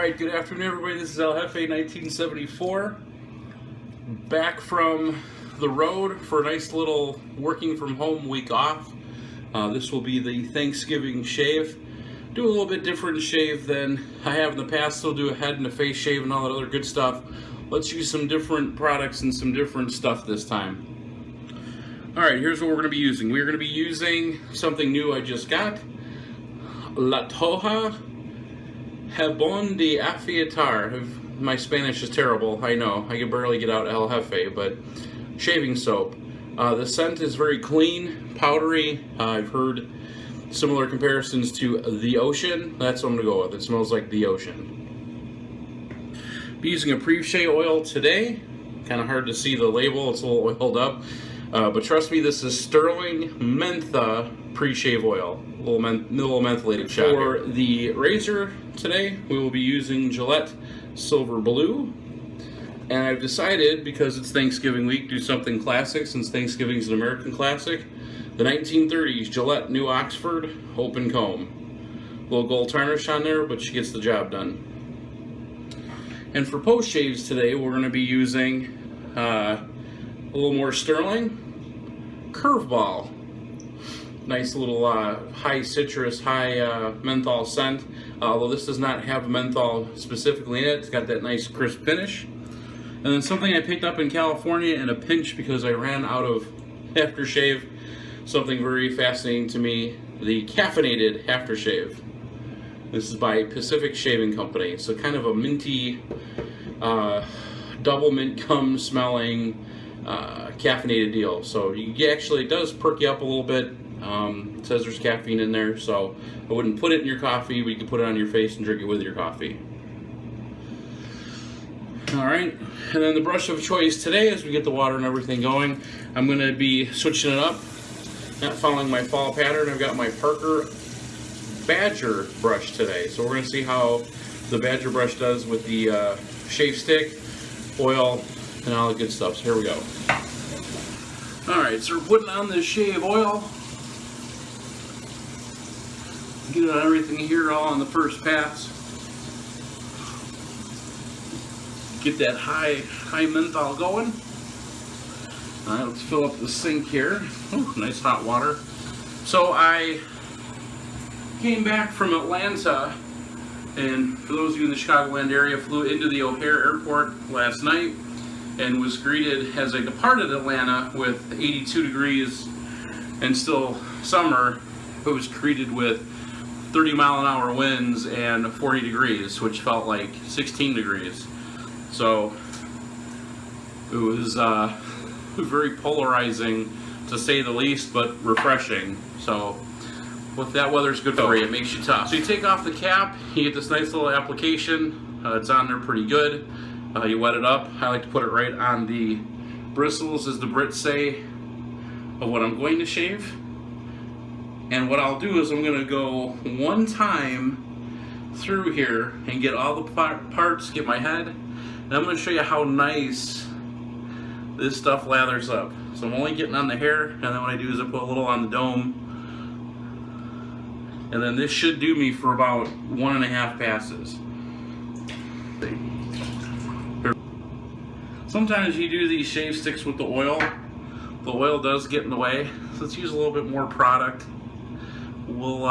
Alright, good afternoon everybody, this is Jefe 1974, back from the road for a nice little working from home week off. This will be the Thanksgiving shave. Do a little bit different shave than I have in the past. Still do a head and a face shave and all that other good stuff. Let's use some different products and some different stuff this time. Alright, here's what we're going to be using. We're going to be using something new I just got. La Toja Jabón de Afeitar. My Spanish is terrible, I know. I can barely get out El Jefe, but shaving soap. The scent is very clean, powdery. I've heard similar comparisons to the ocean. That's what I'm going to go with. It smells like the ocean. Be using a pre-shave oil today. Kind of hard to see the label. It's a little oiled up. But trust me, this is Sterling Mentha pre-shave oil. A little mentholated shot. For the razor today, we will be using Gillette Silver Blue. And I've decided, because it's Thanksgiving week, do something classic, since Thanksgiving is an American classic. The 1930s Gillette New Oxford Open Comb. A little gold tarnish on there, but she gets the job done. And for post shaves today, we're going to be using a little more Sterling Curevball. Nice little high citrus, high menthol scent. Although this does not have menthol specifically in it, it's got that nice crisp finish. And then something I picked up in California in a pinch because I ran out of aftershave. Something very fascinating to me, the Caffeinated aftershave. This is by Pacific Shaving Company. So kind of a minty, double mint gum smelling caffeinated deal. So you actually, it does perk you up a little bit. It says there's caffeine in there, so I wouldn't put it in your coffee, but you can put it on your face and drink it with your coffee. Alright, and then the brush of choice today, as we get the water and everything going, I'm going to be switching it up, not following my fall pattern. I've got my Parker Badger brush today, so we're going to see how the Badger brush does with the shave stick, oil, and all the good stuff. So here we go. Alright, so we're putting on this shave oil. Get it on everything here all on the first pass. Get that high menthol going. Alright, let's fill up the sink here. Ooh, nice hot water. So I came back from Atlanta, and for those of you in the Chicagoland area, flew into the O'Hare Airport last night and was greeted as I departed Atlanta with 82 degrees and still summer. It was greeted with 30-mile-an-hour winds and 40 degrees, which felt like 16 degrees. So it was very polarizing, to say the least, but refreshing. So with that weather's good for you. It makes you tough. So you take off the cap, you get this nice little application. It's on there pretty good. You wet it up. I like to put it right on the bristles, as the Brits say, of what I'm going to shave. And what I'll do is I'm going to go one time through here and get all the parts, get my head, and I'm going to show you how nice this stuff lathers up. So I'm only getting on the hair, and then what I do is I put a little on the dome. And then this should do me for about 1.5 passes. Sometimes you do these shave sticks with the oil does get in the way. So let's use a little bit more product. We'll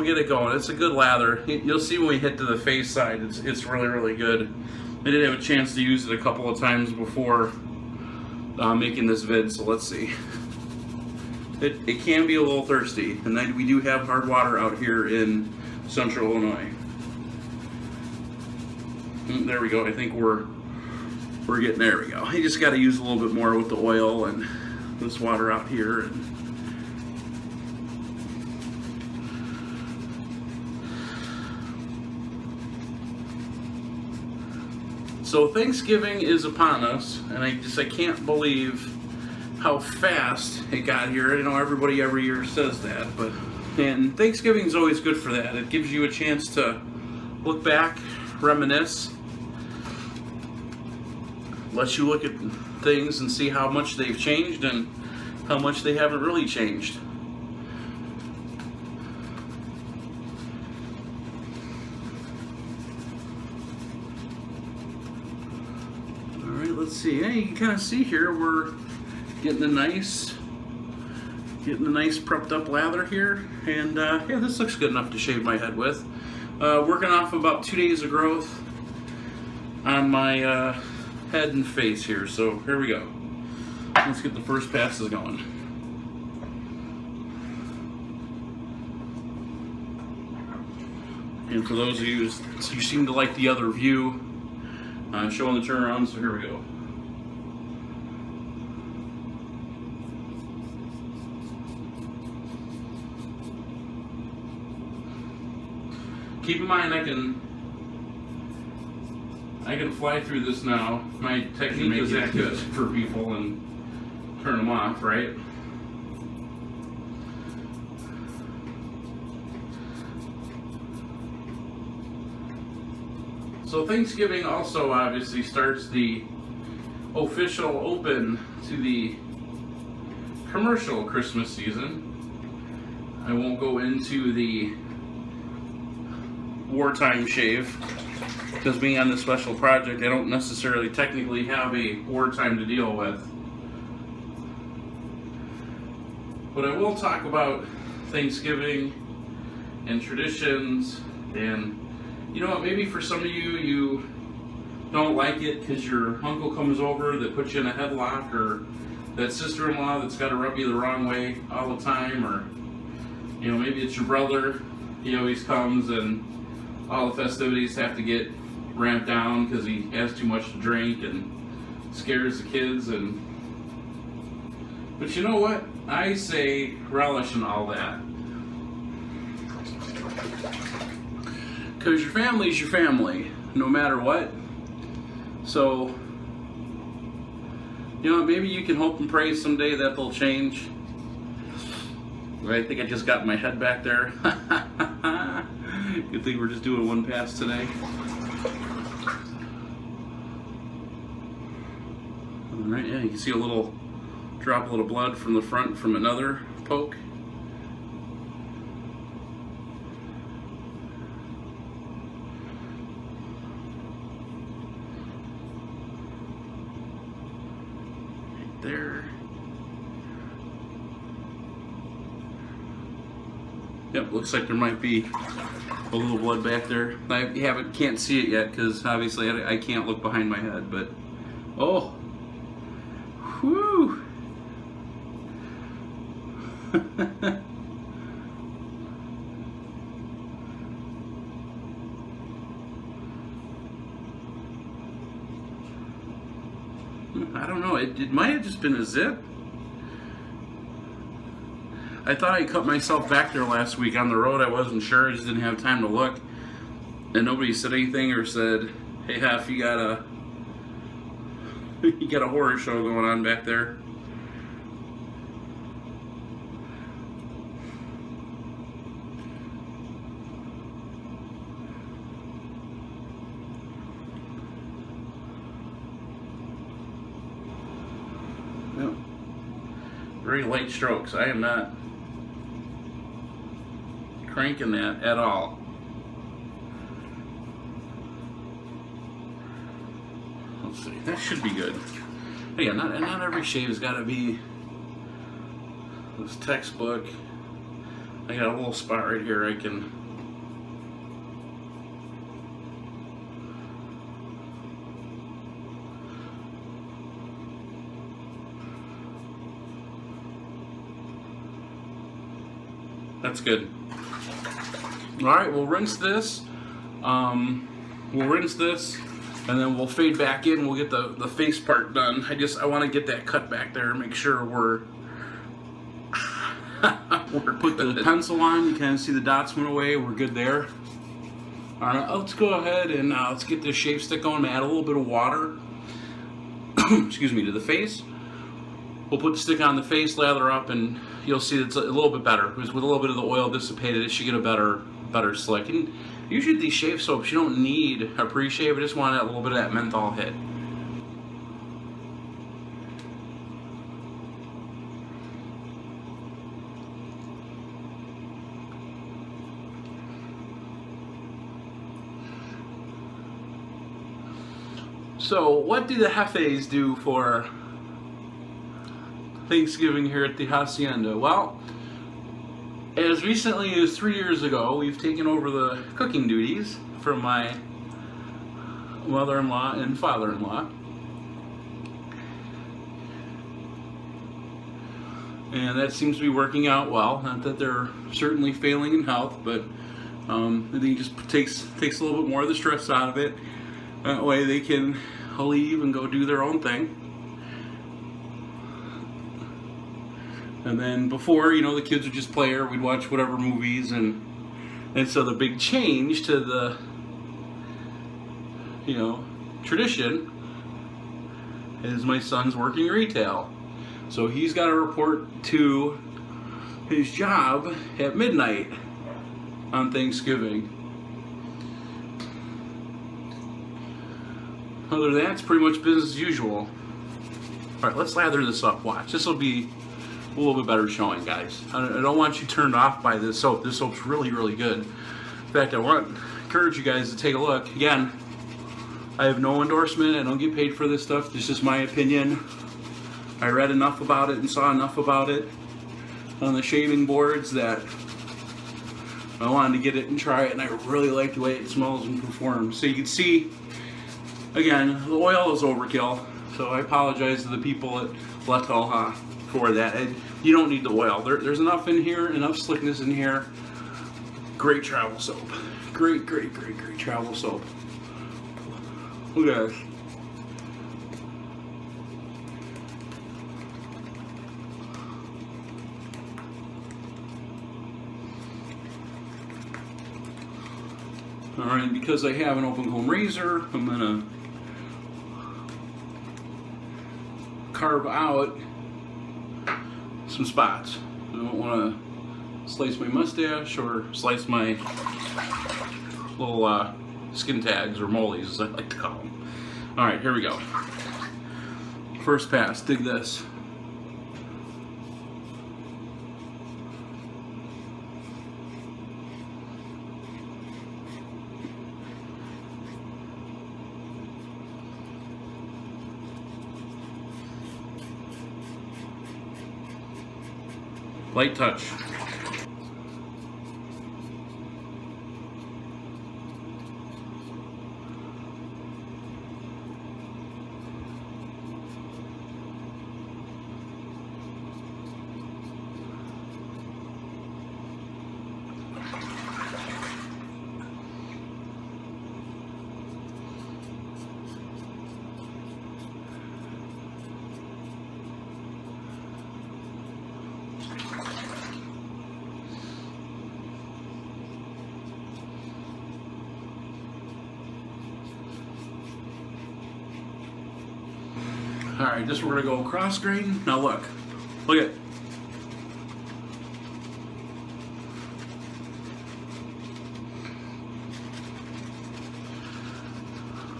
get it going. It's a good lather. You'll see when we hit to the face side, it's really, really good. I did have a chance to use it a couple of times before making this vid, so let's see. It can be a little thirsty, and then we do have hard water out here in central Illinois. There we go. I think we're getting, there we go. You just got to use a little bit more with the oil and this water out here. So Thanksgiving is upon us, and I can't believe how fast it got here. I know everybody every year says that, and Thanksgiving is always good for that. It gives you a chance to look back, reminisce, lets you look at things and see how much they've changed and how much they haven't really changed. let's see. Yeah, you can kind of see here we're getting a nice prepped up lather here, and yeah, this looks good enough to shave my head with. Working off about 2 days of growth on my head and face here. So here we go. Let's get the first passes going. And for those of you who seem to like the other view, I'm showing the turnaround, so here we go. Keep in mind I can fly through this now. My technique is that good for people and turn them off, right? So Thanksgiving also obviously starts the official open to the commercial Christmas season. I won't go into the wartime shave because being on this special project, I don't necessarily technically have a wartime to deal with. But I will talk about Thanksgiving and traditions, and you know what, maybe for some of you, you don't like it because your uncle comes over that puts you in a headlock, or that sister-in-law that's got to rub you the wrong way all the time, or you know, maybe it's your brother, he always comes and all the festivities have to get ramped down because he has too much to drink and scares the kids. But you know what? I say relish in all that. Because your family's your family, no matter what. So, you know, maybe you can hope and pray someday that they'll change. I think I just got my head back there. Good thing we're just doing one pass today. Alright, yeah, you can see a little drop, a little blood from the front from another poke. Right there. Yep, looks like there might be a little blood back there. I can't see it yet because obviously I can't look behind my head, but oh, whew. I don't know, it might have just been a zip. I thought I cut myself back there last week on the road. I wasn't sure. I just didn't have time to look. And nobody said anything or said, hey, Jeff, you got a horror show going on back there. No. Very light strokes. I am not cranking that at all. Let's see, that should be good. But yeah, not every shave has got to be this textbook. I got a little spot right here I can that's good. Alright, we'll rinse this. And then we'll fade back in. We'll get the face part done. I want to get that cut back there and make sure we're put the pencil on. You kind of see the dots went away. We're good there. Alright, let's go ahead and let's get this shave stick on. Add a little bit of water excuse me, to the face. We'll put the stick on the face, lather up, and you'll see it's a little bit better. Because with a little bit of the oil dissipated, it should get a better slick. And usually these shave soaps, you don't need a pre-shave. I just want a little bit of that menthol hit. So, what do the Jefes do for Thanksgiving here at the Hacienda? Well, as recently as 3 years ago, we've taken over the cooking duties from my mother-in-law and father-in-law. And that seems to be working out well. Not that they're certainly failing in health, but I think it just takes a little bit more of the stress out of it. That way they can leave and go do their own thing. And then before, the kids would just play or we'd watch whatever movies, and so the big change to the tradition is my son's working retail. So he's got to report to his job at midnight on Thanksgiving. Other than that, it's pretty much business as usual. Alright, let's lather this up. Watch. This will be a little bit better showing, guys. I don't want you turned off by this soap. This soap's really, really good. In fact, I want to encourage you guys to take a look. Again, I have no endorsement. I don't get paid for this stuff. This is my opinion. I read enough about it and saw enough about it on the shaving boards that I wanted to get it and try it, and I really like the way it smells and performs. So you can see, again, the oil is overkill, so I apologize to the people at La Toja for that. And you don't need the oil. There's enough in here, enough slickness in here. Great travel soap. Great, great, great, great travel soap. Look at this. Alright, because I have an open comb razor, I'm going to carve out some spots. I don't want to slice my mustache or slice my little skin tags, or moles as I like to call them. Alright, here we go. First pass, dig this. Light touch. Alright, this we're going to go cross grain. Now look at it.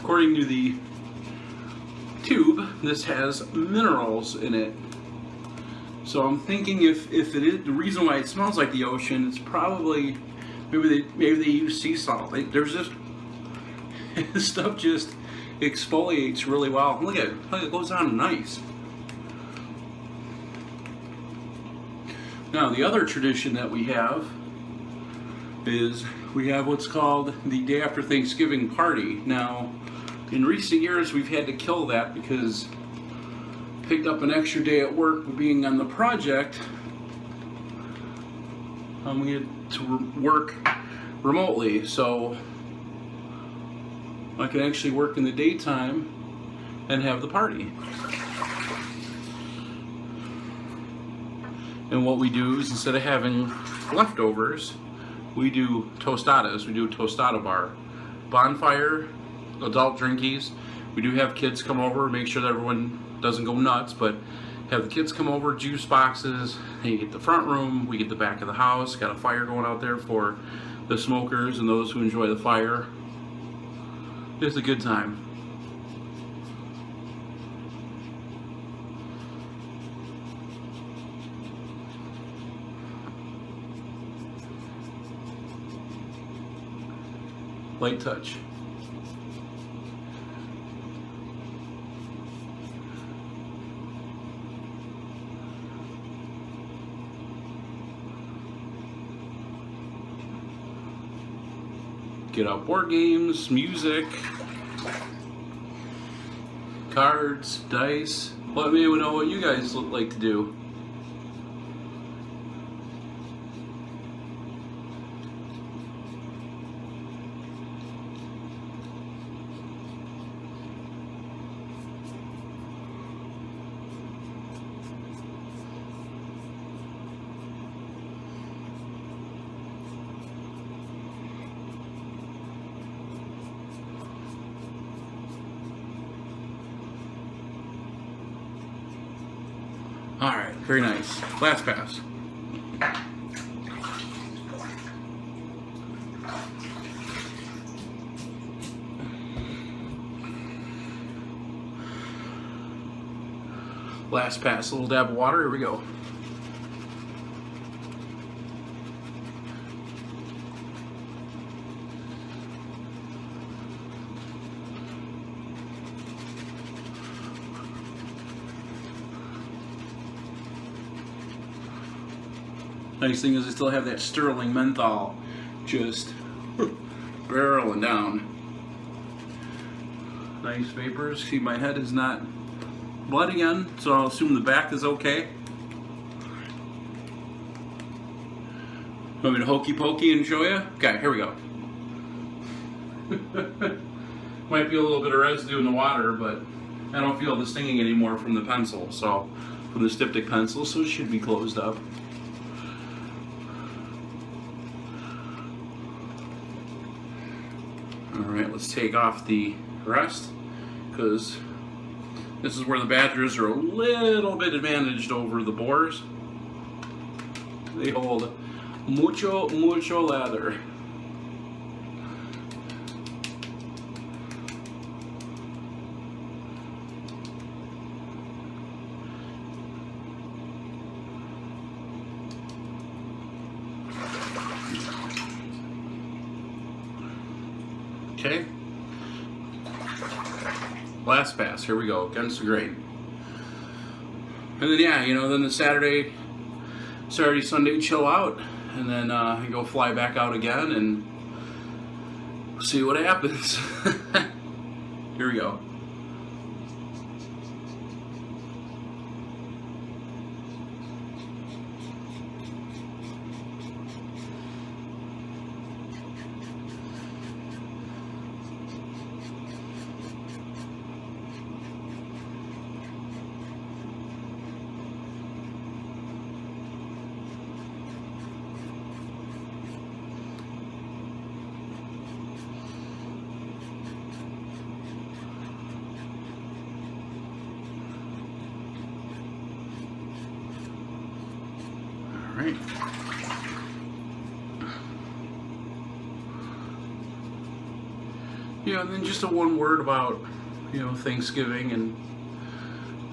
According to the tube, this has minerals in it. So I'm thinking if it is the reason why it smells like the ocean, it's probably maybe they use sea salt. There's just this stuff just exfoliates really well. Look at it. Look, it goes on nice. Now the other tradition that we have is we have what's called the day after Thanksgiving party. Now in recent years we've had to kill that because I picked up an extra day at work being on the project. We had to work remotely, so I can actually work in the daytime and have the party. And what we do is, instead of having leftovers, we do tostadas. We do a tostada bar. Bonfire, adult drinkies. We do have kids come over, make sure that everyone doesn't go nuts, but have the kids come over, juice boxes. And you get the front room, we get the back of the house. Got a fire going out there for the smokers and those who enjoy the fire. It's a good time. Light touch. get out board games, music, cards, dice. Let me know what you guys like to do. All right, very nice. Last pass. Last pass, a little dab of water, here we go. Nice thing is I still have that sterling menthol just barreling down. Nice vapors. See, my head is not blood again, so I'll assume the back is okay. Want me to hokey pokey and show you? Okay, here we go. Might be a little bit of residue in the water, but I don't feel the stinging anymore from the pencil, so from the styptic pencil, so it should be closed up. Alright, let's take off the rest, because this is where the Badgers are a little bit advantaged over the Boars. They hold mucho lather. Okay. Last pass, here we go, against the grain. And then yeah, you know, then the Saturday, Sunday chill out, and then go fly back out again and see what happens. Here we go. Right. You know, and then just a one word about, you know, Thanksgiving, and,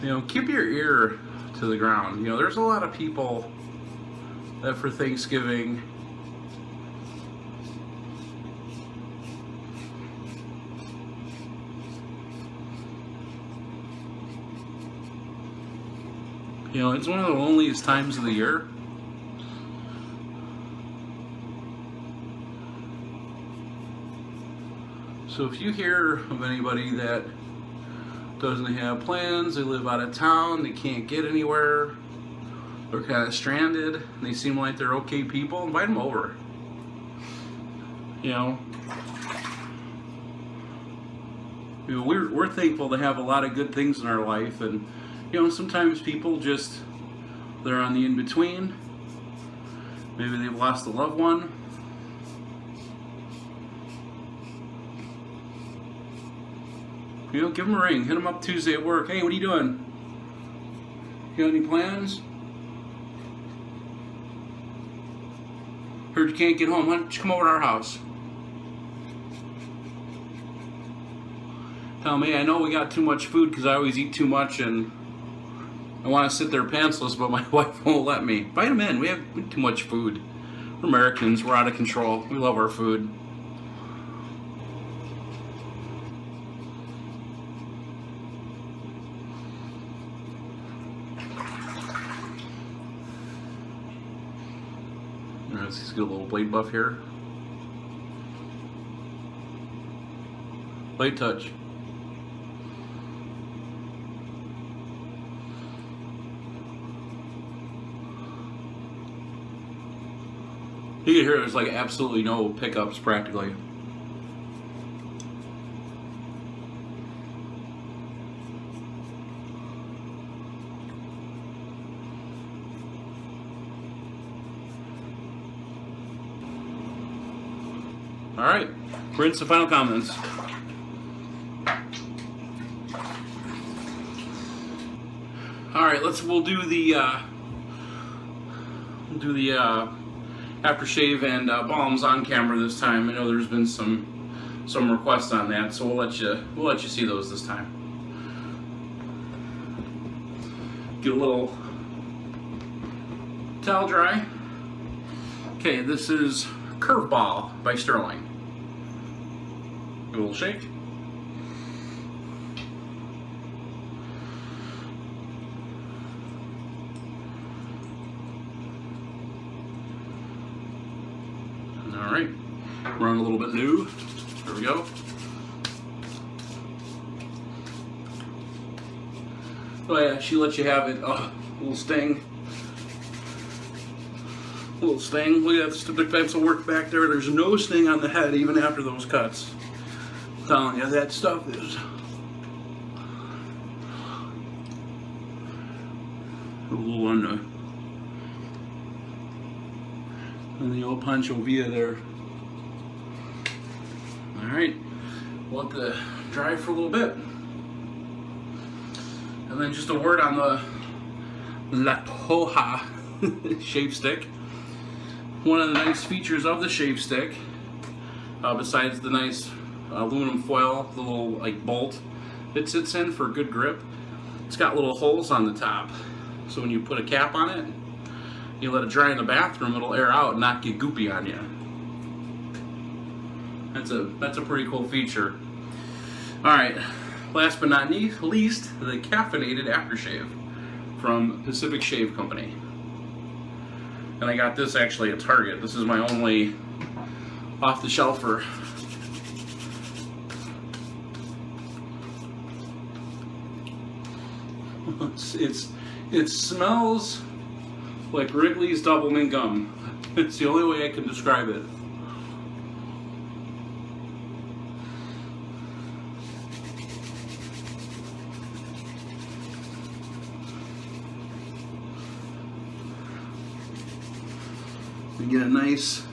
you know, keep your ear to the ground. You know, there's a lot of people that for Thanksgiving you know, it's one of the loneliest times of the year. So if you hear of anybody that doesn't have plans, they live out of town, they can't get anywhere, they're kind of stranded, and they seem like they're okay people, invite them over. You know, we're thankful to have a lot of good things in our life, and you know, sometimes people just, they're on the in-between. Maybe they've lost a loved one. You know, give them a ring. Hit them up Tuesday at work. Hey, what are you doing? You got any plans? Heard you can't get home. Why don't you come over to our house? Tell me, I know we got too much food because I always eat too much and I want to sit there pantsless, but my wife won't let me. Invite them in. We have too much food. We're Americans. We're out of control. We love our food. Let's just get a little blade buff here. Light touch. You can hear there's like absolutely no pickups practically. All right, rinse the final comments. All right, we'll do the aftershave and balms on camera this time. I know there's been some requests on that, so we'll let you see those this time. Get a little towel dry. Okay, this is Curevball by Sterling. Give a little shake. All right, run a little bit new. There we go. Oh yeah, she lets you have it. Oh, a little sting. A little sting. Look at that stupid pencil work back there. There's no sting on the head even after those cuts. I'm telling you, that stuff is a little under. And the old Pancho Villa there. Alright, let the dry for a little bit. And then just a word on the La Toja shave stick. One of the nice features of the shave stick, besides the nice aluminum foil, the little like bolt it sits in for good grip, it's got little holes on the top. So when you put a cap on it, you let it dry in the bathroom, it'll air out and not get goopy on you. That's a pretty cool feature. Alright, last but not least, the Caffeinated aftershave from Pacific Shave Company. And I got this actually at Target. This is my only off-the-shelfer. It smells like Wrigley's Double Mint Gum. It's the only way I can describe it. You get a nice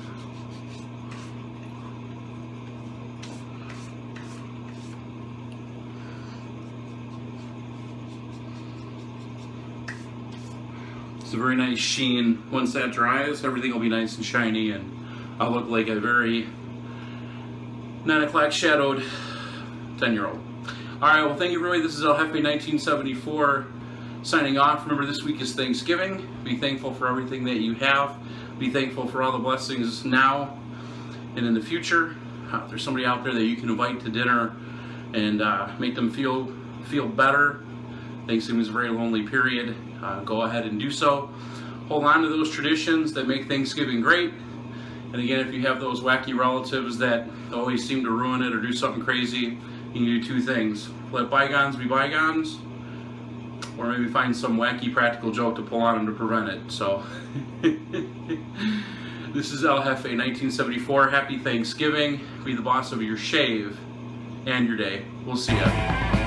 it's a very nice sheen. Once that dries, everything will be nice and shiny, and I'll look like a very 9 o'clock shadowed 10-year-old. Alright, well thank you everybody. This is El Jefe 1974 signing off. Remember, this week is Thanksgiving. Be thankful for everything that you have. Be thankful for all the blessings now and in the future. If there's somebody out there that you can invite to dinner and make them feel better. Thanksgiving is a very lonely period. Go ahead and do so. Hold on to those traditions that make Thanksgiving great. And again, if you have those wacky relatives that always seem to ruin it or do something crazy, you can do two things. Let bygones be bygones, or maybe find some wacky practical joke to pull on them to prevent it. So, this is El Jefe 1974. Happy Thanksgiving. Be the boss of your shave and your day. We'll see ya.